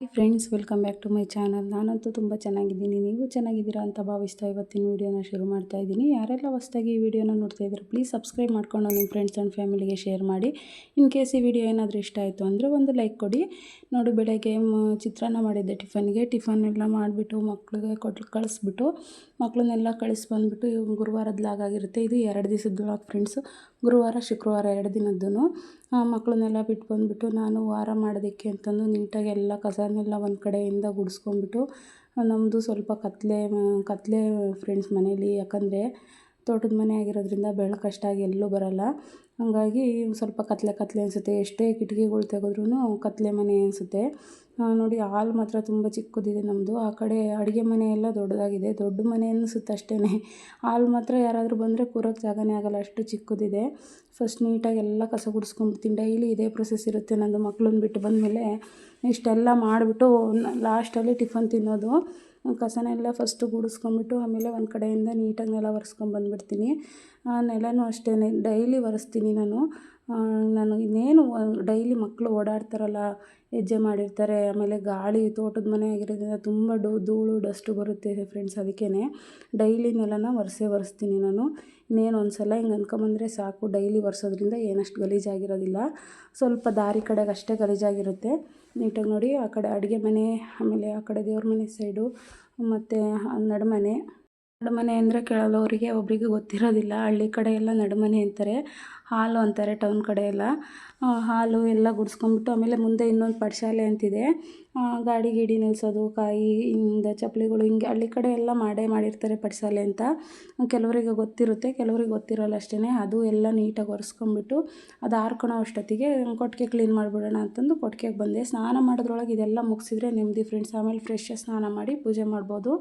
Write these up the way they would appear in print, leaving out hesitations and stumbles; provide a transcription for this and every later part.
Friends, welcome back to my channel. ನಾನಂತೂ ತುಂಬ ಚೆನ್ನಾಗಿದ್ದೀನಿ. ನೀವು ಚೆನ್ನಾಗಿದ್ದೀರಾ ಅಂತ ಭಾವಿಸ್ತಾ ಇವತ್ತಿನ ವೀಡಿಯೋನ ಶುರು ಮಾಡ್ತಾ ಇದ್ದೀನಿ. ಯಾರೆಲ್ಲ ಹೊಸದಾಗಿ ಈ ವಿಡಿಯೋನ ನೋಡ್ತಾ ಇದ್ದಾರೆ ಪ್ಲೀಸ್ ಸಬ್ಸ್ಕ್ರೈಬ್ ಮಾಡ್ಕೊಂಡು ನಿಮ್ಮ ಫ್ರೆಂಡ್ಸ್ ಆ್ಯಂಡ್ ಫ್ಯಾಮಿಲಿಗೆ ಶೇರ್ ಮಾಡಿ. ಇನ್ ಕೇಸ್ ಈ ವಿಡಿಯೋ ಏನಾದರೂ ಇಷ್ಟ ಆಯಿತು ಅಂದರೆ ಒಂದು ಲೈಕ್ ಕೊಡಿ. ನೋಡಿ, ಬೆಳಗ್ಗೆ ಚಿತ್ರಾನ್ನ ಮಾಡಿದ್ದೆ ಟಿಫನ್ ಎಲ್ಲ ಮಾಡಿಬಿಟ್ಟು ಮಕ್ಕಳಿಗೆ ಕಳಿಸ್ಬಿಟ್ಟು ಮಕ್ಕಳನ್ನೆಲ್ಲ ಬಂದುಬಿಟ್ಟು ಗುರುವಾರದ ಲಾಗ್ ಆಗಿರುತ್ತೆ. ಇದು 2 ದಿವಸದ ಲಾಗ್ ಫ್ರೆಂಡ್ಸು. ಗುರುವಾರ ಶುಕ್ರವಾರ 2 ದಿನದ್ದು. ಮಕ್ಕಳನ್ನೆಲ್ಲ ಬಿಟ್ಟು ಬಂದುಬಿಟ್ಟು ನಾನು ವಾರ ಮಾಡೋದಕ್ಕೆ ಅಂತಂದು ನೀಟಾಗಿ ಎಲ್ಲ ಕಸನೆಲ್ಲ ಒಂದು ಕಡೆಯಿಂದ ಗುಡಿಸ್ಕೊಂಡ್ಬಿಟ್ಟು, ನಮ್ಮದು ಸ್ವಲ್ಪ ಕತ್ತಲೆ ಫ್ರೆಂಡ್ಸ್ ಮನೇಲಿ. ಯಾಕಂದರೆ ತೋಟದ ಮನೆ ಆಗಿರೋದ್ರಿಂದ ಬೆಳಕಷ್ಟಾಗಿ ಎಲ್ಲೂ ಬರೋಲ್ಲ. ಹಾಗಾಗಿ ಸ್ವಲ್ಪ ಕತ್ತಲೆ ಅನಿಸುತ್ತೆ. ಎಷ್ಟೇ ಕಿಟಕಿಗಳು ತೆಗೆದ್ರೂ ಕತ್ತಲೆ ಮನೆ ಅನಿಸುತ್ತೆ. ನೋಡಿ, ಹಾಲ್ ಮಾತ್ರ ತುಂಬ ಚಿಕ್ಕದಿದೆ ನಮ್ಮದು. ಆ ಕಡೆ ಅಡುಗೆ ಮನೆ ಎಲ್ಲ ದೊಡ್ಡದಾಗಿದೆ, ದೊಡ್ಡ ಮನೆ ಅನಿಸುತ್ತೆ ಅಷ್ಟೇ. ಹಾಲ್ ಮಾತ್ರ ಯಾರಾದರೂ ಬಂದರೆ ಕೂರೋಕ್ಕೆ ಜಾಗನೇ ಆಗೋಲ್ಲ, ಅಷ್ಟು ಚಿಕ್ಕದಿದೆ. ಫಸ್ಟ್ ನೀಟಾಗಿ ಎಲ್ಲ ಕಸ ಗುಡಿಸ್ಕೊಂಡ್ಬಿಡ್ತೀನಿ. ಡೈಲಿ ಇದೇ ಪ್ರೊಸೆಸ್ ಇರುತ್ತೆ ನಂದು. ಮಕ್ಕಳನ್ನ ಬಿಟ್ಟು ಬಂದಮೇಲೆ ಇಷ್ಟೆಲ್ಲ ಮಾಡಿಬಿಟ್ಟು ಲಾಸ್ಟಲ್ಲಿ ಟಿಫನ್ ತಿನ್ನೋದು. ಕಸನೆಲ್ಲ ಫಸ್ಟು ಗುಡಿಸ್ಕೊಂಬಿಟ್ಟು ಆಮೇಲೆ ಒಂದು ಕಡೆಯಿಂದ ನೀಟಾಗಿ ನೆಲ ಒರೆಸ್ಕೊಂಬಂದ್ಬಿಡ್ತೀನಿ. ನೆಲನೂ ಅಷ್ಟೇ ಡೈಲಿ ಒರೆಸ್ತೀನಿ ನಾನು. ಇನ್ನೇನು ಡೈಲಿ ಮಕ್ಕಳು ಓಡಾಡ್ತಾರಲ್ಲ, ಹೆಜ್ಜೆ ಮಾಡಿರ್ತಾರೆ, ಆಮೇಲೆ ಗಾಳಿ, ತೋಟದ ಮನೆ ಆಗಿರೋದ್ರಿಂದ ತುಂಬ ಧೂಳು ಡಸ್ಟು ಬರುತ್ತೆ ಫ್ರೆಂಡ್ಸ್. ಅದಕ್ಕೇ ಡೈಲಿ ನೆಲನ ಒರೆಸ್ತೀನಿ ನಾನು. ಇನ್ನೇನು ಒಂದು ಸಲ ಹಿಂಗೆ ಅಂದ್ಕೊಂಬಂದರೆ ಸಾಕು, ಡೈಲಿ ಒರೆಸೋದ್ರಿಂದ ಏನಷ್ಟು ಗಲೀಜಾಗಿರೋದಿಲ್ಲ. ಸ್ವಲ್ಪ ದಾರಿ ಕಡೆಗೆ ಅಷ್ಟೇ ಗಲೀಜಾಗಿರುತ್ತೆ. ನೀಟಾಗಿ ನೋಡಿ, ಆ ಕಡೆ ಅಡುಗೆ ಮನೆ, ಆಮೇಲೆ ಆ ಕಡೆ ದೇವ್ರ ಮನೆ ಸೈಡು, ಮತ್ತು ನಡುಮನೆ ಅಂದರೆ ಕೆಲವರಿಗೆ ಒಬ್ಬರಿಗೆ ಗೊತ್ತಿರೋದಿಲ್ಲ. ಹಳ್ಳಿ ಕಡೆ ಎಲ್ಲ ನಡುಮನೆ ಅಂತಾರೆ, ಹಾಲು ಅಂತಾರೆ ಟೌನ್ ಕಡೆ ಎಲ್ಲ. ಹಾಲು ಎಲ್ಲ ಗುಡಿಸ್ಕೊಂಬಿಟ್ಟು ಆಮೇಲೆ ಮುಂದೆ ಇನ್ನೊಂದು ಪಡಸಾಲೆ ಅಂತಿದೆ. ಗಾಡಿ ನಿಲ್ಲಿಸೋದು, ಕಾಯಿ ಹಿಂದೆ ಚಪ್ಪಲಿಗಳು, ಹಿಂಗೆ ಹಳ್ಳಿ ಕಡೆ ಎಲ್ಲ ಮಾಡಿರ್ತಾರೆ ಪಡಸಾಲೆ ಅಂತ. ಕೆಲವರಿಗೆ ಗೊತ್ತಿರುತ್ತೆ, ಕೆಲವ್ರಿಗೆ ಗೊತ್ತಿರೋಲ್ಲ ಅಷ್ಟೇ. ಅದು ಎಲ್ಲ ನೀಟಾಗಿ ಒರೆಸ್ಕೊಂಬಿಟ್ಟು ಅದು ಆರ್ಕೊಳ್ಳೋ ಅಷ್ಟೊತ್ತಿಗೆ ಕೊಟ್ಟಿಗೆ ಕ್ಲೀನ್ ಮಾಡಿಬಿಡೋಣ ಅಂತಂದು ಕೊಟ್ಟಿಗೆಗೆ ಬಂದೆ. ಸ್ನಾನ ಮಾಡೋದ್ರೊಳಗೆ ಇದೆಲ್ಲ ಮುಗಿಸಿದ್ರೆ ನೆಮ್ಮದಿ ಫ್ರೆಂಡ್ಸ್. ಆಮೇಲೆ ಫ್ರೆಶ್ಶಾಗಿ ಸ್ನಾನ ಮಾಡಿ ಪೂಜೆ ಮಾಡ್ಬೋದು.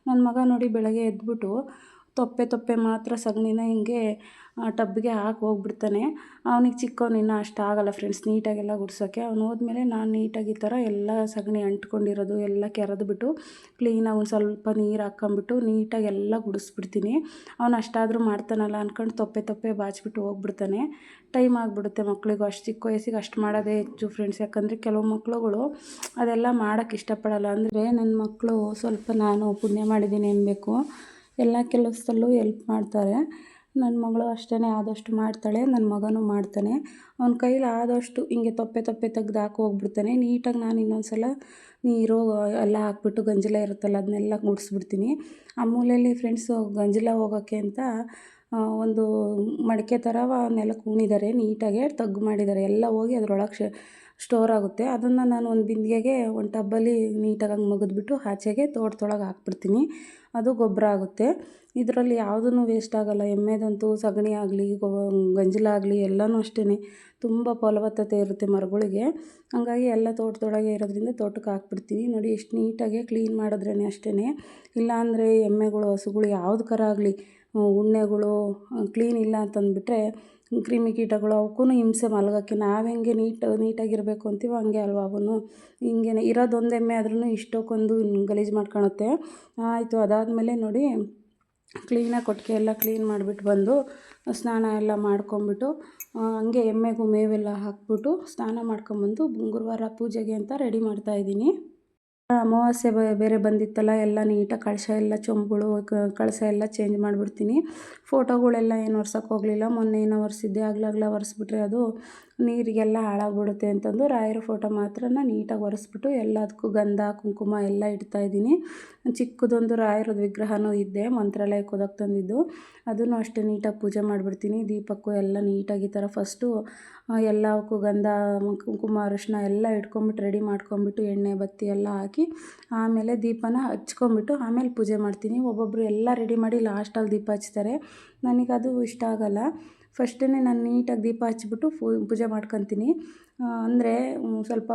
ನನ್ನ ಮಗ ನೋಡಿ, ಬೆಳಗ್ಗೆ ಎದ್ಬಿಟ್ಟು ತೊಪ್ಪೆ ಮಾತ್ರ ಸಗಣಿನ ಹಿಂಗೆ ಟಬ್ಬಿಗೆ ಹಾಕಿ ಹೋಗ್ಬಿಡ್ತಾನೆ. ಅವನಿಗೆ ಚಿಕ್ಕವನು ಇನ್ನೂ ಅಷ್ಟಾಗಲ್ಲ ಫ್ರೆಂಡ್ಸ್ ನೀಟಾಗೆಲ್ಲ ಗುಡ್ಸೋಕ್ಕೆ. ಅವ್ನು ಹೋದ್ಮೇಲೆ ನಾನು ನೀಟಾಗಿ ಈ ಥರ ಎಲ್ಲ ಸಗಣಿ ಅಂಟ್ಕೊಂಡಿರೋದು ಎಲ್ಲ ಕೆರೆದ್ಬಿಟ್ಟು ಕ್ಲೀನಾಗಿ ಒಂದು ಸ್ವಲ್ಪ ನೀರು ಹಾಕ್ಕೊಂಬಿಟ್ಟು ನೀಟಾಗಿ ಎಲ್ಲ ಗುಡಿಸ್ಬಿಡ್ತೀನಿ. ಅವನು ಅಷ್ಟಾದರೂ ಮಾಡ್ತಾನಲ್ಲ ಅಂದ್ಕೊಂಡು ತೊಪ್ಪೆ ಬಾಚಿಬಿಟ್ಟು ಹೋಗ್ಬಿಡ್ತಾನೆ. ಟೈಮ್ ಆಗಿಬಿಡುತ್ತೆ ಮಕ್ಕಳಿಗೂ. ಅಷ್ಟು ಚಿಕ್ಕ ವಯಸ್ಸಿಗೆ ಅಷ್ಟು ಮಾಡೋದೇ ಹೆಚ್ಚು ಫ್ರೆಂಡ್ಸ್. ಯಾಕಂದರೆ ಕೆಲವು ಮಕ್ಕಳುಗಳು ಅದೆಲ್ಲ ಮಾಡೋಕ್ಕೆ ಇಷ್ಟಪಡಲ್ಲ. ಅಂದರೆ ನನ್ನ ಮಕ್ಕಳು ಸ್ವಲ್ಪ ನಾನು ಪುಣ್ಯ ಮಾಡಿದ್ದೀನಿ ಅನ್ಬೇಕು, ಎಲ್ಲ ಕೆಲಸದಲ್ಲೂ ಹೆಲ್ಪ್ ಮಾಡ್ತಾರೆ. ನನ್ನ ಮಗಳು ಅಷ್ಟೇ, ಆದಷ್ಟು ಮಾಡ್ತಾಳೆ. ನನ್ನ ಮಗನೂ ಮಾಡ್ತಾನೆ. ಅವನ ಕೈಲಿ ಆದಷ್ಟು ಹಿಂಗೆ ತೊಪ್ಪೆ ತೆಗ್ದು ಹಾಕಿ ಹೋಗ್ಬಿಡ್ತಾನೆ. ನೀಟಾಗಿ ನಾನು ಇನ್ನೊಂದು ಸಲ ನೀರು ಎಲ್ಲ ಹಾಕ್ಬಿಟ್ಟು ಗಂಜಲ ಇರುತ್ತಲ್ಲ ಅದನ್ನೆಲ್ಲ ಗುಡಿಸ್ಬಿಡ್ತೀನಿ. ಆ ಮೂಲೆಯಲ್ಲಿ ಫ್ರೆಂಡ್ಸು ಗಂಜಲ ಹೋಗೋಕ್ಕೆ ಅಂತ ಒಂದು ಮಡಿಕೆ ಥರ ನೆಲಕ್ಕೆ ಹೂಣಿದ್ದಾರೆ, ನೀಟಾಗೆ ತಗ್ಗು ಮಾಡಿದ್ದಾರೆ. ಎಲ್ಲ ಹೋಗಿ ಅದರೊಳಗೆ ಸ್ಟೋರ್ ಆಗುತ್ತೆ. ಅದನ್ನು ನಾನು ಒಂದು ಬಿಂದಿಗೆಗೆ ಒಂದು ಟಬ್ಬಲ್ಲಿ ನೀಟಾಗಿ ಮುಗಿದ್ಬಿಟ್ಟು ಆಚೆಗೆ ತೋಟದೊಳಗೆ ಹಾಕ್ಬಿಡ್ತೀನಿ. ಅದು ಗೊಬ್ಬರ ಆಗುತ್ತೆ. ಇದರಲ್ಲಿ ಯಾವುದೂ ವೇಸ್ಟ್ ಆಗೋಲ್ಲ. ಎಮ್ಮೆದಂತೂ ಸಗಣಿ ಆಗಲಿ ಗಂಜಲ ಆಗಲಿ ಎಲ್ಲನೂ ಅಷ್ಟೇ ತುಂಬ ಫಲವತ್ತತೆ ಇರುತ್ತೆ ಮರಗಳಿಗೆ. ಹಾಗಾಗಿ ಎಲ್ಲ ತೋಟದೊಳಗೆ ಇರೋದ್ರಿಂದ ತೋಟಕ್ಕೆ ಹಾಕ್ಬಿಡ್ತೀನಿ. ನೋಡಿ, ಎಷ್ಟು ನೀಟಾಗಿ ಕ್ಲೀನ್ ಮಾಡಿದ್ರೇ ಅಷ್ಟೇ. ಇಲ್ಲಾಂದರೆ ಎಮ್ಮೆಗಳು, ಹಸುಗಳು ಯಾವ್ದು ಕರ ಆಗಲಿ, ಉಣ್ಣೆಗಳು ಕ್ಲೀನ್ ಇಲ್ಲ ಅಂತಂದುಬಿಟ್ರೆ ಕ್ರಿಮಿಕೀಟಗಳು ಅವಕ್ಕೂ ಹಿಂಸೆ ಮಲಗೋಕ್ಕೆ. ನಾವು ಹೆಂಗೆ ನೀಟಾಗಿರಬೇಕು ಅಂತೀವೋ ಹಂಗೆ ಅಲ್ವಾ ಅವನು. ಹಿಂಗೆ ಇರೋದೊಂದು ಎಮ್ಮೆ ಆದ್ರೂ ಇಷ್ಟಕ್ಕೊಂದು ಗಲೀಜು ಮಾಡ್ಕೊಳುತ್ತೆ. ಆಯಿತು, ಅದಾದಮೇಲೆ ನೋಡಿ ಕ್ಲೀನಾಗಿ ಕೊಟ್ಟಿಗೆ ಎಲ್ಲ ಕ್ಲೀನ್ ಮಾಡಿಬಿಟ್ಟು ಬಂದು ಸ್ನಾನ ಎಲ್ಲ ಮಾಡ್ಕೊಂಬಿಟ್ಟು ಹಂಗೆ ಎಮ್ಮೆಗೂ ಮೇವೆಲ್ಲ ಹಾಕ್ಬಿಟ್ಟು ಸ್ನಾನ ಮಾಡ್ಕೊಂಬಂದು ಗುರುವಾರ ಪೂಜೆಗೆ ಅಂತ ರೆಡಿ ಮಾಡ್ತಾಯಿದ್ದೀನಿ. ಅಮಾವಾಸ್ಯೆ ಬೇರೆ ಬಂದಿತ್ತಲ್ಲ, ಎಲ್ಲ ನೀಟಾಗಿ ಕಳಶ ಎಲ್ಲ ಚೊಂಬುಗಳು ಕಳಶ ಎಲ್ಲ ಚೇಂಜ್ ಮಾಡಿಬಿಡ್ತೀನಿ. ಫೋಟೋಗಳೆಲ್ಲ ಏನು ಒರ್ಸೋಕ್ಕೆ ಹೋಗಲಿಲ್ಲ. ಮೊನ್ನೆ ಏನೋ ಒರೆಸಿದ್ದೆ, ಆಗ್ಲಾಗ್ಲ ಒರೆಸ್ಬಿಟ್ರೆ ಅದು ನೀರಿಗೆಲ್ಲ ಹಾಳಾಗ್ಬಿಡುತ್ತೆ ಅಂತಂದು ರಾಯರ ಫೋಟೋ ಮಾತ್ರ ನೀಟಾಗಿ ಒರೆಸ್ಬಿಟ್ಟು ಎಲ್ಲದಕ್ಕೂ ಗಂಧ ಕುಂಕುಮ ಎಲ್ಲ ಇಡ್ತಾಯಿದ್ದೀನಿ. ಚಿಕ್ಕದೊಂದು ರಾಯರದ ವಿಗ್ರಹನೂ ಇದ್ದೆ, ಮಂತ್ರಾಲಯಕ್ಕೆ ಹೋದಾಗ ತಂದಿದ್ದು. ಅದನ್ನು ಅಷ್ಟೇ ನೀಟಾಗಿ ಪೂಜೆ ಮಾಡಿಬಿಡ್ತೀನಿ. ದೀಪಕ್ಕೂ ಎಲ್ಲ ನೀಟಾಗಿ ಈ ಥರ ಫಸ್ಟು ಎಲ್ಲವಕ್ಕೂ ಗಂಧ ಕುಂಕುಮ ಅರಿಶಿನ ಎಲ್ಲ ಇಟ್ಕೊಂಬಿಟ್ಟು ರೆಡಿ ಮಾಡ್ಕೊಂಬಿಟ್ಟು ಎಣ್ಣೆ ಬತ್ತಿ ಎಲ್ಲ ಹಾಕಿ ಆಮೇಲೆ ದೀಪನ ಹಚ್ಕೊಂಬಿಟ್ಟು ಆಮೇಲೆ ಪೂಜೆ ಮಾಡ್ತೀನಿ. ಒಬ್ಬೊಬ್ಬರು ಎಲ್ಲ ರೆಡಿ ಮಾಡಿ ಲಾಸ್ಟಲ್ಲಿ ದೀಪ ಹಚ್ತಾರೆ. ನನಗದು ಇಷ್ಟ ಆಗೋಲ್ಲ. ಫಸ್ಟೇ ನಾನು ನೀಟಾಗಿ ದೀಪ ಹಚ್ಬಿಟ್ಟು ಪೂಜೆ ಮಾಡ್ಕೊತೀನಿ. ಅಂದರೆ ಸ್ವಲ್ಪ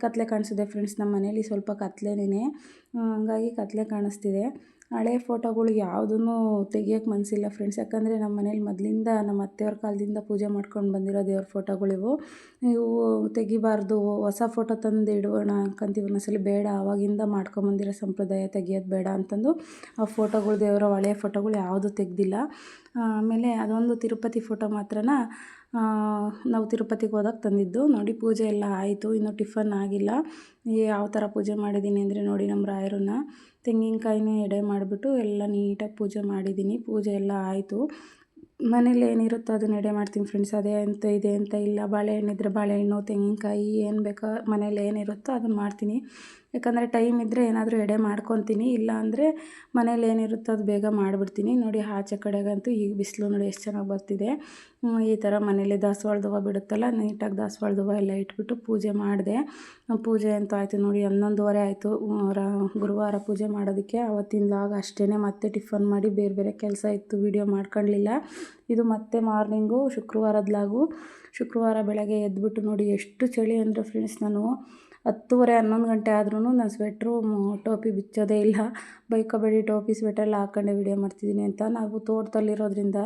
ಕತ್ಲೆ ಕಾಣಿಸಿದೆ ಫ್ರೆಂಡ್ಸ್. ನಮ್ಮ ಮನೇಲಿ ಸ್ವಲ್ಪ ಕತ್ಲೆನೇ, ಹಂಗಾಗಿ ಕತ್ಲೆ ಕಾಣಿಸ್ತಿದೆ. ಹಳೆ ಫೋಟೋಗಳು ಯಾವುದೂ ತೆಗಿಯೋಕ್ಕೆ ಮನಸ್ಸಿಲ್ಲ ಫ್ರೆಂಡ್ಸ್. ಯಾಕಂದರೆ ನಮ್ಮ ಮನೇಲಿ ಮೊದಲಿಂದ ನಮ್ಮ ಅತ್ತೆಯವ್ರ ಕಾಲದಿಂದ ಪೂಜೆ ಮಾಡ್ಕೊಂಡು ಬಂದಿರೋ ದೇವ್ರ ಫೋಟೋಗಳಿವು. ಇವು ತೆಗಿಬಾರ್ದು, ಹೊಸ ಫೋಟೋ ತಂದು ಇಡೋಣ ಅನ್ಕೊಂತೀವಿ ಒಂದೊಂದ್ಸಲಿ. ಬೇಡ, ಆವಾಗಿಂದ ಮಾಡ್ಕೊಂಬಂದಿರೋ ಸಂಪ್ರದಾಯ ತೆಗಿಯೋದು ಬೇಡ ಅಂತಂದು ಆ ಫೋಟೋಗಳು, ದೇವರ ಹಳೆಯ ಫೋಟೋಗಳು ಯಾವುದೂ ತೆಗೆದಿಲ್ಲ. ಆಮೇಲೆ ಅದೊಂದು ತಿರುಪತಿ ಫೋಟೋ ಮಾತ್ರ ನಾವು ತಿರುಪತಿಗೆ ಹೋದಾಗ ತಂದಿದ್ದು. ನೋಡಿ ಪೂಜೆ ಎಲ್ಲ ಆಯಿತು, ಇನ್ನು ಟಿಫನ್ ಆಗಿಲ್ಲ. ಯಾವ ಥರ ಪೂಜೆ ಮಾಡಿದ್ದೀನಿ ಅಂದರೆ ನೋಡಿ, ನಮ್ಮ ರಾಯರನ್ನ ತೆಂಗಿನಕಾಯಿನೇ ಎಡೆ ಮಾಡಿಬಿಟ್ಟು ಎಲ್ಲ ನೀಟಾಗಿ ಪೂಜೆ ಮಾಡಿದ್ದೀನಿ. ಪೂಜೆ ಎಲ್ಲ ಆಯಿತು. ಮನೇಲಿ ಏನಿರುತ್ತೋ ಅದನ್ನ ಎಡೆ ಮಾಡ್ತೀನಿ ಫ್ರೆಂಡ್ಸ್. ಅದೇ ಅಂತ ಇದೆ ಅಂತ ಇಲ್ಲ. ಬಾಳೆಹಣ್ಣಿದ್ರೆ ಬಾಳೆಹಣ್ಣು, ತೆಂಗಿನಕಾಯಿ ಏನು ಬೇಕೋ ಮನೇಲಿ ಏನಿರುತ್ತೋ ಅದನ್ನು ಮಾಡ್ತೀನಿ. ಯಾಕಂದರೆ ಟೈಮ್ ಇದ್ದರೆ ಏನಾದರೂ ಎಡೆ ಮಾಡ್ಕೊತೀನಿ, ಇಲ್ಲ ಅಂದರೆ ಮನೇಲಿ ಏನಿರುತ್ತೋ ಅದು ಬೇಗ ಮಾಡಿಬಿಡ್ತೀನಿ. ನೋಡಿ ಆಚೆ ಕಡೆಗಂತೂ ಈಗ ಬಿಸಿಲು ನೋಡಿ ಎಷ್ಟು ಚೆನ್ನಾಗಿ ಬರ್ತಿದೆ. ಈ ಥರ ಮನೇಲಿ ದಾಸವಾಳದ ಹೂವು ಬಿಡುತ್ತಲ್ಲ, ನೀಟಾಗಿ ದಾಸವಾಳದ ಹೂವು ಎಲ್ಲ ಇಟ್ಬಿಟ್ಟು ಪೂಜೆ ಮಾಡಿದೆ. ಪೂಜೆ ಅಂತೂ ಆಯಿತು ನೋಡಿ, 11:30 ಆಯಿತು ಗುರುವಾರ ಪೂಜೆ ಮಾಡೋದಕ್ಕೆ. ಆವತ್ತಿನ ಲಾಗ್ ಅಷ್ಟೇ. ಮತ್ತೆ ಟಿಫನ್ ಮಾಡಿ ಬೇರೆ ಬೇರೆ ಕೆಲಸ ಇತ್ತು, ವೀಡಿಯೋ ಮಾಡ್ಕೊಳ್ಳಲಿಲ್ಲ. ಇದು ಮತ್ತೆ ಮಾರ್ನಿಂಗು ಶುಕ್ರವಾರದ ಲಾಗು. ಶುಕ್ರವಾರ ಬೆಳಗ್ಗೆ ಎದ್ಬಿಟ್ಟು ನೋಡಿ ಎಷ್ಟು ಚಳಿ ಅಂದರೆ ಫ್ರೆಂಡ್ಸ್, ನಾನು 10:30 11 ಗಂಟೆ ಆದ್ರೂ ನಾನು ಸ್ವೆಟ್ರು ಟೋಪಿ ಬಿಚ್ಚೋದೇ ಇಲ್ಲ. ಬೈಕೋಬೇಡಿ, ಟೋಪಿ ಸ್ವೆಟರ್ ಹಾಕ್ಕೊಂಡೆ ವೀಡಿಯೋ ಮಾಡ್ತಿದ್ದೀನಿ ಅಂತ. ನಾವು ತೋಟದಲ್ಲಿರೋದ್ರಿಂದ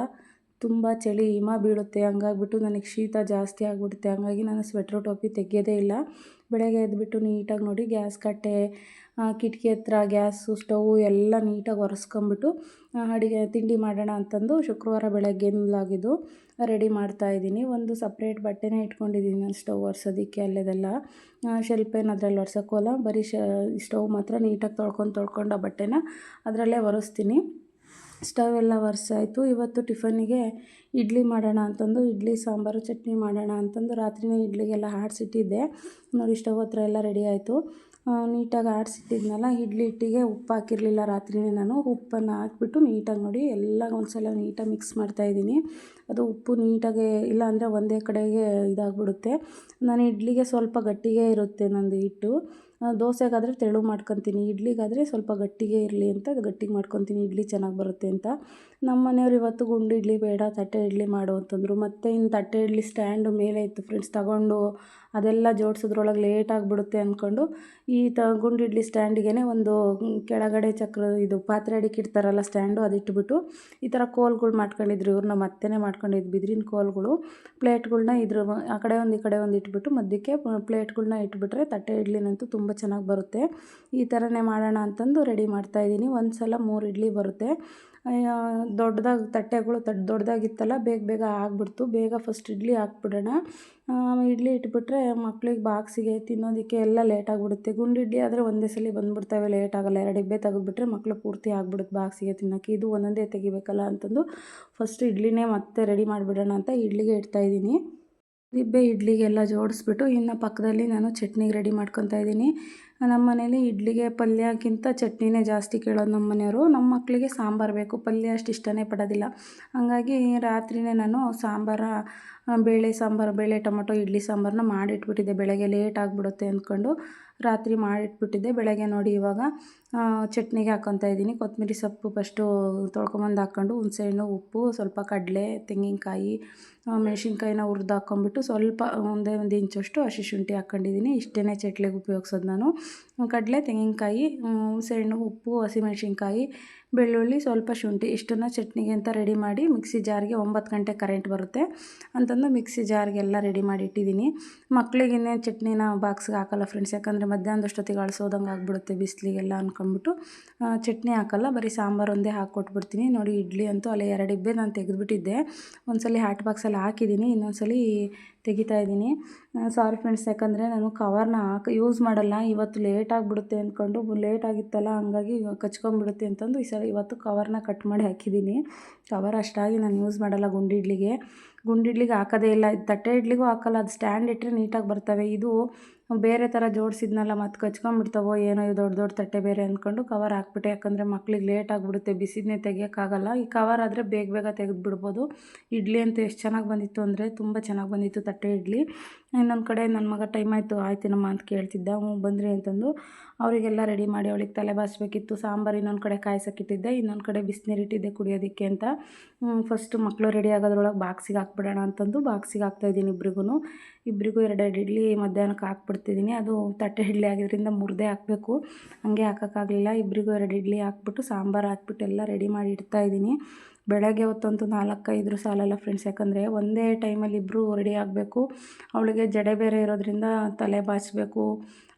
ತುಂಬ ಚಳಿ ಹಿಮ ಬೀಳುತ್ತೆ, ಹಂಗಾಗ್ಬಿಟ್ಟು ನನಗೆ ಶೀತ ಜಾಸ್ತಿ ಆಗಿಬಿಡುತ್ತೆ. ಹಂಗಾಗಿ ನಾನು ಸ್ವೆಟ್ರು ಟೋಪಿ ತೆಗೆಯೋದೇ ಇಲ್ಲ. ಬೆಳಗ್ಗೆ ಎದ್ಬಿಟ್ಟು ನೀಟಾಗಿ ನೋಡಿ ಗ್ಯಾಸ್ ಕಟ್ಟೆ, ಕಿಟಕಿ ಹತ್ರ ಗ್ಯಾಸು ಸ್ಟವ್ ಎಲ್ಲ ನೀಟಾಗಿ ಒರೆಸ್ಕೊಂಬಿಟ್ಟು ಅಡುಗೆ ತಿಂಡಿ ಮಾಡೋಣ ಅಂತಂದು ಶುಕ್ರವಾರ ಬೆಳಗ್ಗೆಲಾಗಿದ್ದು ರೆಡಿ ಮಾಡ್ತಾಯಿದ್ದೀನಿ. ಒಂದು ಸಪ್ರೇಟ್ ಬಟ್ಟೆನೇ ಇಟ್ಕೊಂಡಿದ್ದೀನಿ ನಾನು ಸ್ಟವ್ ಒರೆಸೋದಕ್ಕೆ. ಅಲ್ಲೆದೆಲ್ಲ ಶೆಲ್ಪ್ ಏನು ಅದರಲ್ಲಿ ಒರೆಸೋಕ್ಕಲ್ಲ, ಬರೀ ಸ್ಟವ್ ಮಾತ್ರ ನೀಟಾಗಿ ತೊಳ್ಕೊಂಡು ಆ ಬಟ್ಟೆನ ಅದರಲ್ಲೇ ಒರೆಸ್ತೀನಿ. ಸ್ಟವ್ ಎಲ್ಲ ಒರೆಸಾಯಿತು. ಇವತ್ತು ಟಿಫನ್ನಿಗೆ ಇಡ್ಲಿ ಮಾಡೋಣ ಅಂತಂದು, ಇಡ್ಲಿ ಸಾಂಬಾರು ಚಟ್ನಿ ಮಾಡೋಣ ಅಂತಂದು ರಾತ್ರಿನೇ ಇಡ್ಲಿಗೆಲ್ಲ ಆಡಿಸಿಟ್ಟಿದ್ದೆ. ನೋಡಿ ಸ್ಟವ್ ಹತ್ರ ಎಲ್ಲ ರೆಡಿ ಆಯಿತು. ನೀಟಾಗಿ ಆಡಿಸಿಟ್ಟಿದ್ನಲ್ಲ, ಇಡ್ಲಿ ಹಿಟ್ಟಿಗೆ ಉಪ್ಪು ಹಾಕಿರಲಿಲ್ಲ ರಾತ್ರಿನೇ ನಾನು. ಉಪ್ಪನ್ನು ಹಾಕ್ಬಿಟ್ಟು ನೀಟಾಗಿ ನೋಡಿ ಎಲ್ಲ ಒಂದ್ಸಲ ನೀಟಾಗಿ ಮಿಕ್ಸ್ ಮಾಡ್ತಾಯಿದ್ದೀನಿ. ಅದು ಉಪ್ಪು ನೀಟಾಗಿ ಇಲ್ಲ ಅಂದರೆ ಒಂದೇ ಕಡೆಗೆ ಇದಾಗ್ಬಿಡುತ್ತೆ. ನಾನು ಇಡ್ಲಿಗೆ ಸ್ವಲ್ಪ ಗಟ್ಟಿಗೆ ಇರುತ್ತೆ ನಂದು ಹಿಟ್ಟು. ದೋಸೆಗಾದರೆ ತೆಳು ಮಾಡ್ಕೊತೀನಿ, ಇಡ್ಲಿಗಾದರೆ ಸ್ವಲ್ಪ ಗಟ್ಟಿಗೆ ಇರಲಿ ಅಂತ ಅದು ಗಟ್ಟಿಗೆ ಮಾಡ್ಕೊತೀನಿ, ಇಡ್ಲಿ ಚೆನ್ನಾಗಿ ಬರುತ್ತೆ ಅಂತ. ನಮ್ಮ ಮನೆಯವ್ರು ಇವತ್ತು ಗುಂಡು ಇಡ್ಲಿ ಬೇಡ ತಟ್ಟೆ ಇಡ್ಲಿ ಮಾಡು ಅಂತಂದರು. ಮತ್ತು ಇನ್ನು ತಟ್ಟೆ ಇಡ್ಲಿ ಸ್ಟ್ಯಾಂಡು ಮೇಲೆ ಇತ್ತು ಫ್ರೆಂಡ್ಸ್, ತಗೊಂಡು ಅದೆಲ್ಲ ಜೋಡಿಸೋದ್ರೊಳಗೆ ಲೇಟ್ ಆಗಿಬಿಡುತ್ತೆ ಅಂದ್ಕೊಂಡು ಈ ಗುಂಡು ಇಡ್ಲಿ ಸ್ಟ್ಯಾಂಡಿಗೆ ಒಂದು ಕೆಳಗಡೆ ಚಕ್ರ ಇದು ಪಾತ್ರೆ ಅಡಿಕೆ ಇಡ್ತಾರಲ್ಲ ಸ್ಟ್ಯಾಂಡು, ಅದು ಇಟ್ಬಿಟ್ಟು ಈ ಥರ ಕೋಲ್ಗಳು ಮಾಡ್ಕೊಂಡಿದ್ರು ಇವ್ರು. ನಮ್ಮ ಅತ್ತೆನೇ ಮಾಡ್ಕೊಂಡಿದ್ದು ಬಿದಿರಿನ ಕೋಲ್ಗಳು. ಪ್ಲೇಟ್ಗಳ್ನ ಇದ್ರ ಆ ಕಡೆ ಒಂದು ಈ ಕಡೆ ಒಂದು ಇಟ್ಬಿಟ್ಟು ಮಧ್ಯಕ್ಕೆ ಪ್ಲೇಟ್ಗಳ್ನ ಇಟ್ಬಿಟ್ರೆ ತಟ್ಟೆ ಇಡ್ಲಿನಂತೂ ತುಂಬ ಚೆನ್ನಾಗಿ ಬರುತ್ತೆ. ಈ ಥರನೇ ಮಾಡೋಣ ಅಂತಂದು ರೆಡಿ ಮಾಡ್ತಾಯಿದ್ದೀನಿ. ಒಂದು ಸಲ 3 ಇಡ್ಲಿ ಬರುತ್ತೆ. ದೊಡ್ಡದಾಗಿ ತಟ್ಟೆಗಳು ದೊಡ್ಡದಾಗಿತ್ತಲ್ಲ, ಬೇಗ ಆಗಿಬಿಡ್ತು. ಬೇಗ ಫಸ್ಟ್ ಇಡ್ಲಿ ಹಾಕ್ಬಿಡೋಣ. ಇಡ್ಲಿ ಇಟ್ಬಿಟ್ರೆ ಮಕ್ಳಿಗೆ ಬಾಕ್ಸಿಗೆ ತಿನ್ನೋದಕ್ಕೆ ಎಲ್ಲ ಲೇಟ್ ಆಗಿಬಿಡುತ್ತೆ. ಗುಂಡು ಇಡ್ಲಿ ಆದರೆ ಒಂದೇ ಸಲ ಬಂದುಬಿಡ್ತವೆ, ಲೇಟ್ ಆಗೋಲ್ಲ. 2 ಇಬ್ಬೆ ತೆಗೆದುಬಿಟ್ರೆ ಮಕ್ಕಳು ಪೂರ್ತಿ ಆಗಿಬಿಡುತ್ತೆ ಬಾಕ್ಸಿಗೆ ತಿನ್ನೋಕ್ಕೆ. ಇದು ಒಂದೊಂದೇ ತೆಗಿಬೇಕಲ್ಲ ಅಂತಂದು ಫಸ್ಟ್ ಇಡ್ಲಿನೇ ಮತ್ತೆ ರೆಡಿ ಮಾಡಿಬಿಡೋಣ ಅಂತ ಇಡ್ಲಿಗೆ ಇಡ್ತಾಯಿದ್ದೀನಿ. ಇಬ್ಬೆ ಇಡ್ಲಿಗೆಲ್ಲ ಜೋಡಿಸ್ಬಿಟ್ಟು ಇನ್ನು ಪಕ್ಕದಲ್ಲಿ ನಾನು ಚಟ್ನಿಗೆ ರೆಡಿ ಮಾಡ್ಕೊತಾ ಇದ್ದೀನಿ. ನಮ್ಮ ಮನೇಲಿ ಇಡ್ಲಿಗೆ ಪಲ್ಯಕ್ಕಿಂತ ಚಟ್ನಿನೇ ಜಾಸ್ತಿ ಕೇಳೋದು ನಮ್ಮ ಮನೆಯವರು. ನಮ್ಮ ಮಕ್ಕಳಿಗೆ ಸಾಂಬಾರು ಬೇಕು, ಪಲ್ಯ ಅಷ್ಟು ಇಷ್ಟನೇ ಪಡೋದಿಲ್ಲ. ಹಾಗಾಗಿ ರಾತ್ರಿಯೇ ನಾನು ಬೇಳೆ ಟೊಮೊಟೊ ಇಡ್ಲಿ ಸಾಂಬಾರನ್ನ ಮಾಡಿಟ್ಬಿಟ್ಟಿದ್ದೆ. ಬೆಳಗ್ಗೆ ಲೇಟ್ ಆಗಿಬಿಡುತ್ತೆ ಅಂದ್ಕೊಂಡು ರಾತ್ರಿ ಮಾಡಿಟ್ಬಿಟ್ಟಿದ್ದೆ. ಬೆಳಗ್ಗೆ ನೋಡಿ ಇವಾಗ ಚಟ್ನಿಗೆ ಹಾಕ್ಕೊತಾ ಇದ್ದೀನಿ. ಕೊತ್ತಂಬರಿ ಸೊಪ್ಪು ಫಸ್ಟು ತೊಳ್ಕೊಂಬಂದು ಹಾಕ್ಕೊಂಡು, ಹುಣಸೆಹಣ್ಣು, ಉಪ್ಪು, ಸ್ವಲ್ಪ ಕಡಲೆ, ತೆಂಗಿನಕಾಯಿ, ಮೆಣಸಿನ್ಕಾಯಿನ ಹುರಿದು ಹಾಕ್ಕೊಂಬಿಟ್ಟು ಸ್ವಲ್ಪ ಒಂದು ಇಂಚಷ್ಟು ಹಸಿ ಶುಂಠಿ ಹಾಕ್ಕೊಂಡಿದ್ದೀನಿ. ಇಷ್ಟೇ ಚಟ್ನಿಗೆ ಉಪಯೋಗಿಸೋದು ನಾನು. ಕಡಲೆ, ತೆಂಗಿನಕಾಯಿ, ಹುಣಸೆಹಣ್ಣು, ಉಪ್ಪು, ಹಸಿಮೆಣಸಿನ್ಕಾಯಿ, ಬೆಳ್ಳುಳ್ಳಿ, ಸ್ವಲ್ಪ ಶುಂಠಿ ಇಷ್ಟನ್ನು ಚಟ್ನಿಗೆ ಅಂತ ರೆಡಿ ಮಾಡಿ ಮಿಕ್ಸಿ ಜಾರ್ಗೆ 9 ಗಂಟೆ ಕರೆಂಟ್ ಬರುತ್ತೆ ಅಂತಂದು ಮಿಕ್ಸಿ ಜಾರ್ಗೆಲ್ಲ ರೆಡಿ ಮಾಡಿ ಇಟ್ಟಿದ್ದೀನಿ. ಮಕ್ಕಳಿಗೆ ಇನ್ನೇನು ಚಟ್ನಿನ ಬಾಕ್ಸ್ಗೆ ಹಾಕಲ್ಲ ಫ್ರೆಂಡ್ಸ್, ಯಾಕಂದರೆ ಮಧ್ಯಾಹ್ನದಷ್ಟೊತ್ತಿಗೆ ಅಳಿಸೋದಂಗೆ ಆಗಿಬಿಡುತ್ತೆ ಬಿಸಿಲಿಗೆಲ್ಲ ಅಂದ್ಕೊಂಬಿಟ್ಟು ಚಟ್ನಿ ಹಾಕಲ್ಲ, ಬರೀ ಸಾಂಬಾರು ಒಂದೇ ಹಾಕ್ಕೊಟ್ಬಿಡ್ತೀನಿ. ನೋಡಿ ಇಡ್ಲಿ ಅಂತೂ ಅಲ್ಲಿ 2 ಇಬ್ಬೆ ನಾನು ತೆಗೆದುಬಿಟ್ಟಿದ್ದೆ. ಒಂದ್ಸಲ ಹಾಟ್ ಬಾಕ್ಸಲ್ಲಿ ಹಾಕಿದ್ದೀನಿ, ಇನ್ನೊಂದ್ಸಲ ತೆಗಿತಾ ಇದ್ದೀನಿ. ಸಾರಿ ಫ್ರೆಂಡ್ಸ್, ಯಾಕಂದರೆ ನಾನು ಕವರ್ನ ಯೂಸ್ ಮಾಡಲ್ಲ. ಇವತ್ತು ಲೇಟ್ ಆಗಿಬಿಡುತ್ತೆ ಅಂದ್ಕೊಂಡು, ಲೇಟ್ ಆಗಿತ್ತಲ್ಲ ಹಂಗಾಗಿ ಕಚ್ಕೊಂಡ್ಬಿಡುತ್ತೆ ಅಂತಂದು ಇವತ್ತು ಕವರ್ನ ಕಟ್ ಮಾಡಿ ಹಾಕಿದ್ದೀನಿ. ಕವರ್ ಅಷ್ಟಾಗಿ ನಾನು ಯೂಸ್ ಮಾಡಲ್ಲ ಗುಂಡು ಇಡ್ಲಿಗೆ ಹಾಕೋದೇ ಇಲ್ಲ. ತಟ್ಟೆ ಇಡ್ಲಿಗೂ ಹಾಕಲ್ಲ, ಅದು ಸ್ಟ್ಯಾಂಡ್ ಇಟ್ಟರೆ ನೀಟಾಗಿ ಬರ್ತವೆ. ಇದು ಬೇರೆ ಥರ ಜೋಡಿಸಿದ್ನಲ್ಲ, ಮತ್ತು ಕಚ್ಕೊಂಡ್ಬಿಡ್ತಾವೋ ಏನೋ, ಇದು ದೊಡ್ಡ ತಟ್ಟೆ ಬೇರೆ ಅಂದ್ಕೊಂಡು ಕವರ್ ಹಾಕ್ಬಿಟ್ಟೆ. ಯಾಕಂದರೆ ಮಕ್ಳಿಗೆ ಲೇಟ್ ಆಗಿಬಿಡುತ್ತೆ, ಬಿಸಿದನ್ನೇ ತೆಗಿಯೋಕ್ಕಾಗಲ್ಲ. ಈ ಕವರ್ ಆದರೆ ಬೇಗ ತೆಗೆದುಬಿಡ್ಬೋದು. ಇಡ್ಲಿ ಅಂತೂ ಎಷ್ಟು ಚೆನ್ನಾಗಿ ಬಂದಿತ್ತು ಅಂದರೆ ತುಂಬ ಚೆನ್ನಾಗಿ ಬಂದಿತ್ತು ತಟ್ಟೆ ಇಡ್ಲಿ. ಇನ್ನೊಂದು ಕಡೆ ನನ್ನ ಮಗ ಟೈಮ್ ಆಯ್ತೇನಮ್ಮ ಅಂತ ಕೇಳ್ತಿದ್ದ. ಬಂದ್ರಿ ಅಂತಂದು ಅವರಿಗೆಲ್ಲ ರೆಡಿ ಮಾಡಿ ಅವಳಿಗೆ ತಲೆ ಬಾಚಬೇಕಿತ್ತು. ಸಾಂಬಾರು ಇನ್ನೊಂದು ಕಡೆ ಕಾಯಿಸೋಕ್ಕಿಟ್ಟಿದ್ದೆ, ಇನ್ನೊಂದು ಕಡೆ ಬಿಸಿನೀರು ಇಟ್ಟಿದ್ದೆ ಕುಡಿಯೋದಕ್ಕೆ ಅಂತ. ಫಸ್ಟು ಮಕ್ಕಳು ರೆಡಿ ಆಗೋದ್ರೊಳಗೆ ಬಾಕ್ಸಿಗೆ ಹಾಕ್ಬಿಡೋಣ ಅಂತಂದು ಬಾಕ್ಸಿಗೆ ಹಾಕ್ತಾಯಿದ್ದೀನಿ. ಇಬ್ಬರಿಗೂ 2 ಇಡ್ಲಿ ಮಧ್ಯಾಹ್ನಕ್ಕೆ ಹಾಕ್ಬಿಡ್ತಿದ್ದೀನಿ. ಅದು ತಟ್ಟೆ ಇಡ್ಲಿ ಆಗಿದ್ದರಿಂದ ಮುರಿದೇ ಹಾಕಬೇಕು, ಹಾಗೆ ಹಾಕೋಕ್ಕಾಗಲಿಲ್ಲ. ಇಬ್ಬರಿಗೂ 2 ಇಡ್ಲಿ ಹಾಕ್ಬಿಟ್ಟು ಸಾಂಬಾರು ಹಾಕ್ಬಿಟ್ಟು ಎಲ್ಲ ರೆಡಿ ಮಾಡಿ ಇಡ್ತಾಯಿದ್ದೀನಿ. ಬೆಳಗ್ಗೆ ಹೊತ್ತಂತೂ 4-5 ಸಾಲಲ್ಲ ಫ್ರೆಂಡ್ಸ್, ಯಾಕಂದರೆ ಒಂದೇ ಟೈಮಲ್ಲಿ ಇಬ್ಬರು ರೆಡಿ ಆಗಬೇಕು. ಅವಳಿಗೆ ಜಡೆ ಬೇರೆ ಇರೋದ್ರಿಂದ ತಲೆ ಬಾಚಬೇಕು.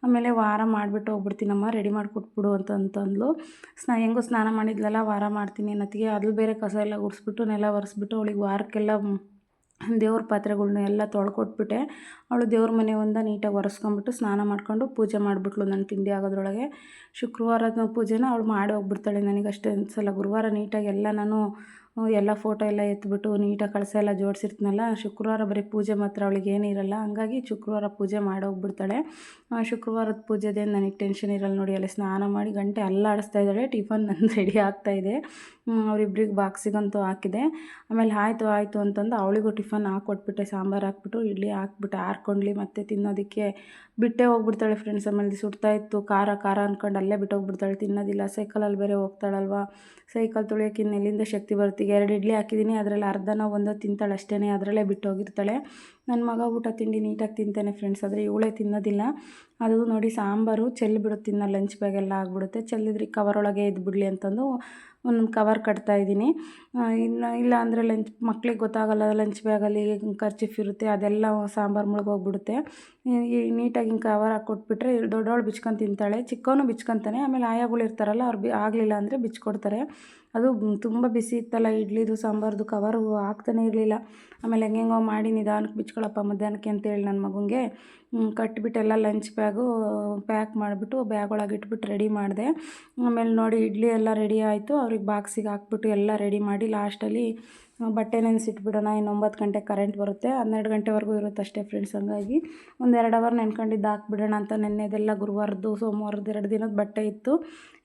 ಆಮೇಲೆ ವಾರ ಮಾಡಿಬಿಟ್ಟು ಹೋಗ್ಬಿಡ್ತೀನಮ್ಮ, ರೆಡಿ ಮಾಡಿಕೊಟ್ಬಿಡು ಅಂತಂದ್ಲು. ಹೆಂಗೂ ಸ್ನಾನ ಮಾಡಿದ್ಲಲ್ಲ, ವಾರ ಮಾಡ್ತೀನಿ ಅನ್ನತ್ತಿಗೆ ಅದು ಬೇರೆ ಕಸ ಎಲ್ಲ ಗುಡಿಸ್ಬಿಟ್ಟು ನೆಲ ಒರೆಸ್ಬಿಟ್ಟು ಅವಳಿಗೆ ವಾರಕ್ಕೆಲ್ಲ ದೇವ್ರ ಪಾತ್ರೆಗಳ್ನ ಎಲ್ಲ ತೊಳ್ಕೊಟ್ಬಿಟ್ಟೆ. ಅವಳು ದೇವ್ರ ಮನೆ ಒಂದ ನೀಟಾಗಿ ಒರೆಸ್ಕೊಂಬಿಟ್ಟು ಸ್ನಾನ ಮಾಡ್ಕೊಂಡು ಪೂಜೆ ಮಾಡಿಬಿಟ್ಲು ನನ್ನ ತಿಂಡಿ ಆಗೋದ್ರೊಳಗೆ. ಶುಕ್ರವಾರದ ಪೂಜೆನ ಅವಳು ಮಾಡಿ ಹೋಗ್ಬಿಡ್ತಾಳೆ. ನನಗಷ್ಟೇ ಅನಿಸಲ್ಲ. ಗುರುವಾರ ನೀಟಾಗಿ ಎಲ್ಲ ನಾನು ಎಲ್ಲ ಫೋಟೋ ಎಲ್ಲ ಎತ್ಬಿಟ್ಟು ನೀಟಾಗಿ ಕಳಸ ಎಲ್ಲ ಜೋಡಿಸಿರ್ತೀನಲ್ಲ, ಶುಕ್ರವಾರ ಬರೀ ಪೂಜೆ ಮಾತ್ರ ಅವಳಿಗೆ ಏನಿರಲ್ಲ. ಹಂಗಾಗಿ ಶುಕ್ರವಾರ ಪೂಜೆ ಮಾಡೋಗ್ಬಿಡ್ತಾಳೆ. ಶುಕ್ರವಾರದ ಪೂಜೆದೇನು ನನಗೆ ಟೆನ್ಷನ್ ಇರಲ್ಲ ನೋಡಿ. ಅಲ್ಲಿ ಸ್ನಾನ ಮಾಡಿ ಗಂಟೆ ಅಲ್ಲಾಡಿಸ್ತಾ ಇದ್ದಾಳೆ. ಟಿಫನ್ ನಂದು ರೆಡಿ ಆಗ್ತಾಯಿದೆ. ಅವರಿಬ್ರಿಗೆ ಬಾಕ್ಸಿಗಂತೂ ಹಾಕಿದೆ. ಆಮೇಲೆ ಆಯಿತು ಅಂತಂದು ಅವಳಿಗೂ ಟಿಫನ್ ಹಾಕ್ಕೊಟ್ಬಿಟ್ಟೆ. ಸಾಂಬಾರು ಹಾಕ್ಬಿಟ್ಟು ಇಡ್ಲಿ ಹಾಕ್ಬಿಟ್ಟು ಆರ್ಕೊಂಡ್ಲಿ ಮತ್ತೆ ತಿನ್ನೋದಕ್ಕೆ ಬಿಟ್ಟೇ ಹೋಗ್ಬಿಡ್ತಾಳೆ ಫ್ರೆಂಡ್ಸ್. ಆಮೇಲೆ ಸುಡ್ತಾ ಇತ್ತು ಖಾರ ಅಂದ್ಕೊಂಡು ಅಲ್ಲೇ ಬಿಟ್ಟೋಗ್ಬಿಡ್ತಾಳೆ, ತಿನ್ನೋದಿಲ್ಲ. ಸೈಕಲಲ್ಲಿ ಬೇರೆ ಹೋಗ್ತಾಳಲ್ವ, ಸೈಕಲ್ ತುಳಿಯೋಕೆ ಎಲ್ಲಿಂದ ಶಕ್ತಿ ಬರುತ್ತೆ. 2 ಇಡ್ಲಿ ಹಾಕಿದ್ದೀನಿ, ಅದರಲ್ಲಿ ಅರ್ಧನ ಒಂದೋ ತಿಂತಾಳೆ ಅಷ್ಟೇ, ಅದರಲ್ಲೇ ಬಿಟ್ಟೋಗಿರ್ತಾಳೆ. ನನ್ನ ಮಗ ಊಟ ತಿಂಡಿ ನೀಟಾಗಿ ತಿಂತಾನೆ ಫ್ರೆಂಡ್ಸ್, ಆದರೆ ಇವಳೇ ತಿನ್ನೋದಿಲ್ಲ. ಅದು ನೋಡಿ ಸಾಂಬಾರು ಚೆಲ್ಲಿಬಿಡುತ್ತೆ, ಇನ್ನು ಲಂಚ್ ಬ್ಯಾಗೆಲ್ಲ ಆಗಿಬಿಡುತ್ತೆ. ಚೆಲ್ಲಿದ್ರೆ ಕವರೊಳಗೆ ಇದ್ಬಿಡಲಿ ಅಂತಂದು ಒಂದೊಂದು ಕವರ್ ಕಟ್ತಾಯಿದ್ದೀನಿ. ಇಲ್ಲ ಅಂದರೆ ಮಕ್ಳಿಗೆ ಗೊತ್ತಾಗಲ್ಲ, ಲಂಚ್ ಬ್ಯಾಗಲ್ಲಿ ಕರ್ಚಿಫ್ ಇರುತ್ತೆ, ಅದೆಲ್ಲ ಸಾಂಬಾರು ಮುಳುಗೋಗ್ಬಿಡುತ್ತೆ. ನೀಟಾಗಿ ಹಿಂಗೆ ಕವರ್ ಹಾಕ್ಕೊಟ್ಬಿಟ್ರೆ ದೊಡ್ಡವಳು ಬಿಚ್ಕೊಂಡು ತಿಂತಾಳೆ, ಚಿಕ್ಕವನು ಬಿಚ್ಕೊತಾನೆ. ಆಮೇಲೆ ಆಯಾಗಳು ಇರ್ತಾರಲ್ಲ, ಅವ್ರು ಆಗಲಿಲ್ಲ ಅಂದರೆ ಬಿಚ್ಕೊಡ್ತಾರೆ. ಅದು ತುಂಬ ಬಿಸಿ ಇತ್ತಲ್ಲ ಇಡ್ಲಿದು ಸಾಂಬಾರ್ದು, ಕವರು ಹಾಕ್ತಾನೆ ಇರಲಿಲ್ಲ. ಆಮೇಲೆ ಹೆಂಗೆಂಗೋ ಮಾಡಿ ನಿಧಾನಕ್ಕೆ ಬಿಚ್ಕೊಳಪ್ಪ ಮಧ್ಯಾಹ್ನಕ್ಕೆ ಅಂತೇಳಿ ನನ್ನ ಮಗುಂಗೆ ಕಟ್ಬಿಟ್ಟೆಲ್ಲ ಲಂಚ್ ಬ್ಯಾಗು ಪ್ಯಾಕ್ ಮಾಡಿಬಿಟ್ಟು ಬ್ಯಾಗ್ ಒಳಗೆ ಇಟ್ಬಿಟ್ಟು ರೆಡಿ ಮಾಡಿದೆ. ಆಮೇಲೆ ನೋಡಿ ಇಡ್ಲಿ ಎಲ್ಲ ರೆಡಿ ಆಯಿತು. ಅವ್ರಿಗೆ ಬಾಕ್ಸಿಗೆ ಹಾಕ್ಬಿಟ್ಟು ಎಲ್ಲ ರೆಡಿ ಮಾಡಿ ಲಾಸ್ಟಲ್ಲಿ ಬಟ್ಟೆ ನೆನೆಸಿಟ್ಬಿಡೋಣ. ಇನ್ನು 9 ಗಂಟೆಗೆ ಕರೆಂಟ್ ಬರುತ್ತೆ, 12 ಗಂಟೆವರೆಗೂ ಇರುತ್ತೆ ಅಷ್ಟೇ ಫ್ರೆಂಡ್ಸ್. ಹಂಗಾಗಿ ಒಂದು 2 ಅವರ್ ನೆನ್ಕೊಂಡಿದ್ದು ಹಾಕ್ಬಿಡೋಣ ಅಂತ. ನೆನ್ನೆದೆಲ್ಲ ಗುರುವಾರದ್ದು ಸೋಮವಾರದ್ದು 2 ದಿನದ ಬಟ್ಟೆ ಇತ್ತು,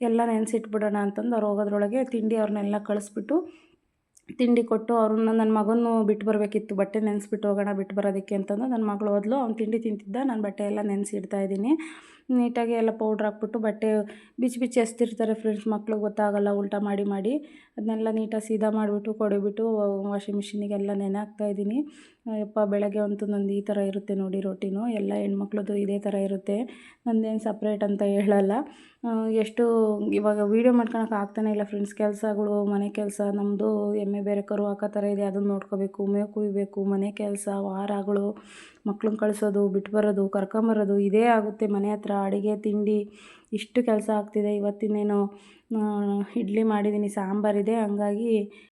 ಎಲ್ಲ ನೆನೆಸಿಟ್ಬಿಡೋಣ ಅಂತಂದು ಅವ್ರು ಹೋಗೋದ್ರೊಳಗೆ ತಿಂಡಿ ಅವ್ರನ್ನೆಲ್ಲ ಕಳಿಸ್ಬಿಟ್ಟು ತಿಂಡಿ ಕೊಟ್ಟು ಅವ್ರನ್ನ ನನ್ನ ಮಗನೂ ಬಿಟ್ಟು ಬರಬೇಕಿತ್ತು. ಬಟ್ಟೆ ನೆನೆಸ್ಬಿಟ್ಟು ಹೋಗೋಣ ಬಿಟ್ಟು ಬರೋದಕ್ಕೆ ಅಂತಂದು ನನ್ನ ಮಗಳು ಹೋದ್ಲು. ಅವ್ನು ತಿಂಡಿ ತಿಂತಿದ್ದ, ನಾನು ಬಟ್ಟೆ ಎಲ್ಲ ನೆನೆಸಿ ಇಡ್ತಾಯಿದ್ದೀನಿ. ನೀಟಾಗಿ ಎಲ್ಲ ಪೌಡ್ರ್ ಹಾಕ್ಬಿಟ್ಟು ಬಟ್ಟೆ ಬಿಚ್ಚಿ ಎಸ್ತಿರ್ತಾರೆ ಫ್ರೆಂಡ್ಸ್, ಮಕ್ಳಿಗೆ ಗೊತ್ತಾಗಲ್ಲ ಉಲ್ಟಾ ಮಾಡಿ ಅದನ್ನೆಲ್ಲ ನೀಟಾಗಿ ಸೀದಾ ಮಾಡಿಬಿಟ್ಟು ಕೊಡಿಬಿಟ್ಟು ವಾಷಿಂಗ್ ಮಿಷಿನಿಗೆಲ್ಲ ನೆನೆ ಹಾಕ್ತಾಯಿದ್ದೀನಿ. ಯಪ್ಪ ಬೆಳಗ್ಗೆ ಅಂತೂ ನಂದು ಈ ಥರ ಇರುತ್ತೆ ನೋಡಿ ರೋಟೀನು. ಎಲ್ಲ ಹೆಣ್ಮಕ್ಳದ್ದು ಇದೇ ಥರ ಇರುತ್ತೆ, ನಂದೇನು ಸಪ್ರೇಟ್ ಅಂತ ಹೇಳಲ್ಲ. ಎಷ್ಟು ಇವಾಗ ವೀಡಿಯೋ ಮಾಡ್ಕೊಳಕ್ಕೆ ಆಗ್ತಾನೆ ಇಲ್ಲ ಫ್ರೆಂಡ್ಸ್. ಕೆಲಸಗಳು, ಮನೆ ಕೆಲಸ, ನಮ್ಮದು ಎಮ್ಮೆ ಬೇರೆ ಕರು ಹಾಕೋ ಥರ ಇದೆ, ಅದನ್ನು ನೋಡ್ಕೋಬೇಕು, ಮೇವು ಕುಯ್ಬೇಕು, ಮನೆ ಕೆಲಸ, ವಾರಗಳು, ಮಕ್ಳನ್ನ ಕಳಿಸೋದು, ಬಿಟ್ಟು ಬರೋದು, ಕರ್ಕೊಂಬರೋದು, ಇದೇ ಆಗುತ್ತೆ. ಮನೆ ಹತ್ರ ಅಡುಗೆ ತಿಂಡಿ ಇಷ್ಟು ಕೆಲಸ ಆಗ್ತಿದೆ. ಇವತ್ತಿನೇನು ಇಡ್ಲಿ ಮಾಡಿದ್ದೀನಿ, ಸಾಂಬಾರಿದೆ. ಹಂಗಾಗಿ